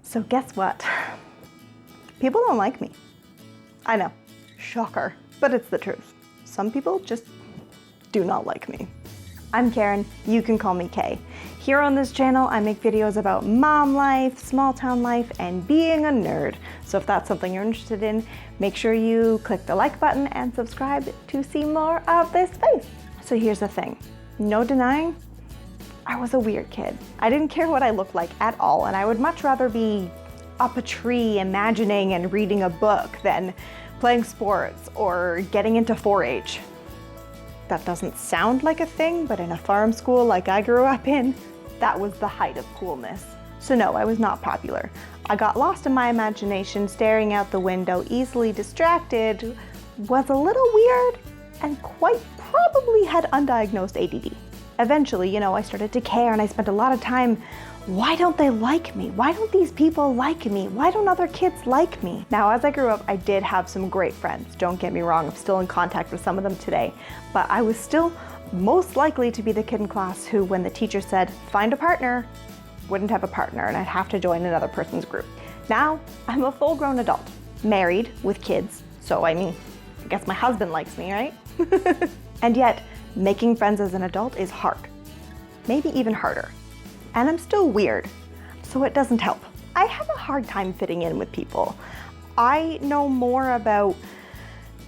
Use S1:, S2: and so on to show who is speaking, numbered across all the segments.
S1: So guess what? People don't like me. I know, shocker, but it's the truth. Some people just do not like me. I'm Karen, you can call me Kay. Here on this channel, I make videos about mom life, small town life, and being a nerd. So if that's something you're interested in, make sure you click the like button and subscribe to see more of this space. So here's the thing, no denying, I was a weird kid. I didn't care what I looked like at all, and I would much rather be up a tree imagining and reading a book than playing sports or getting into 4-H. That doesn't sound like a thing, but in a farm school like I grew up in, that was the height of coolness. So no, I was not popular. I got lost in my imagination, staring out the window, easily distracted, was a little weird, and quite probably had undiagnosed ADD. Eventually, I started to care and I spent a lot of time, why don't they like me? Why don't these people like me? Why don't other kids like me? Now, as I grew up, I did have some great friends. Don't get me wrong, I'm still in contact with some of them today, but I was still most likely to be the kid in class who, when the teacher said, find a partner, wouldn't have a partner and I'd have to join another person's group. Now, I'm a full-grown adult, married with kids, so I guess my husband likes me, right? And yet, making friends as an adult is hard, maybe even harder. And I'm still weird, so it doesn't help. I have a hard time fitting in with people. I know more about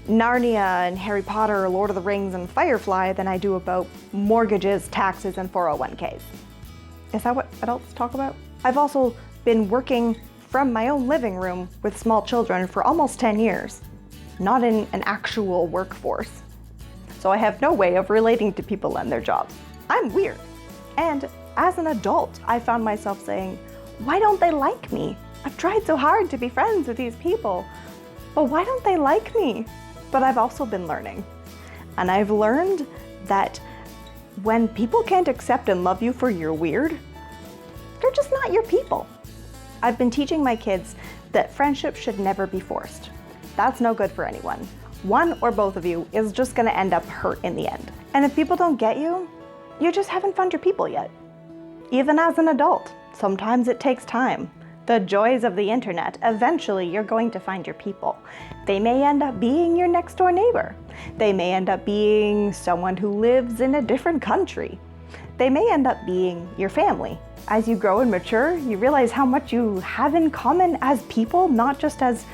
S1: Narnia and Harry Potter, Lord of the Rings and Firefly than I do about mortgages, taxes, and 401ks. Is that what adults talk about? I've also been working from my own living room with small children for almost 10 years, not in an actual workforce. So I have no way of relating to people and their jobs. I'm weird. And as an adult, I found myself saying, why don't they like me? I've tried so hard to be friends with these people, but why don't they like me? But I've also been learning. And I've learned that when people can't accept and love you for your weird, they're just not your people. I've been teaching my kids that friendship should never be forced. That's no good for anyone. One or both of you is just gonna end up hurt in the end. And if people don't get you, you just haven't found your people yet. Even as an adult, sometimes it takes time. The joys of the internet, eventually you're going to find your people. They may end up being your next door neighbor. They may end up being someone who lives in a different country. They may end up being your family. As you grow and mature, you realize how much you have in common as people, not just as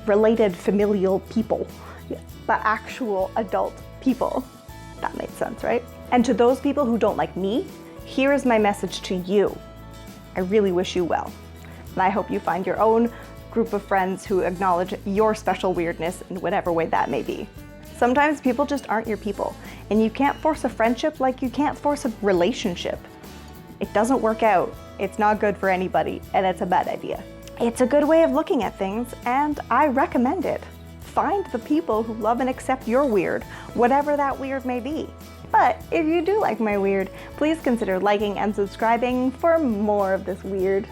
S1: related familial people, but actual adult people. That makes sense, right? And to those people who don't like me, here is my message to you. I really wish you well. And I hope you find your own group of friends who acknowledge your special weirdness in whatever way that may be. Sometimes people just aren't your people, and you can't force a friendship like you can't force a relationship. It doesn't work out, it's not good for anybody, and it's a bad idea. It's a good way of looking at things, and I recommend it. Find the people who love and accept your weird, whatever that weird may be. But if you do like my weird, please consider liking and subscribing for more of this weird.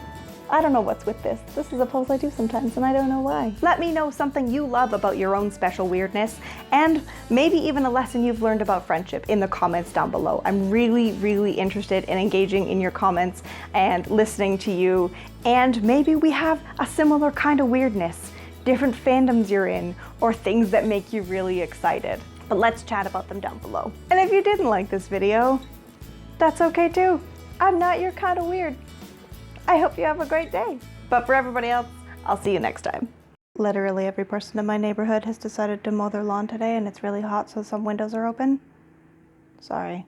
S1: I don't know what's with this. This is a pose I do sometimes and I don't know why. Let me know something you love about your own special weirdness, and maybe even a lesson you've learned about friendship in the comments down below. I'm really interested in engaging in your comments and listening to you, and maybe we have a similar kind of weirdness, different fandoms you're in, or things that make you really excited. But let's chat about them down below. And if you didn't like this video, that's okay too. I'm not your kind of weird. I hope you have a great day. But for everybody else, I'll see you next time. Literally every person in my neighborhood has decided to mow their lawn today, and it's really hot, so some windows are open. Sorry.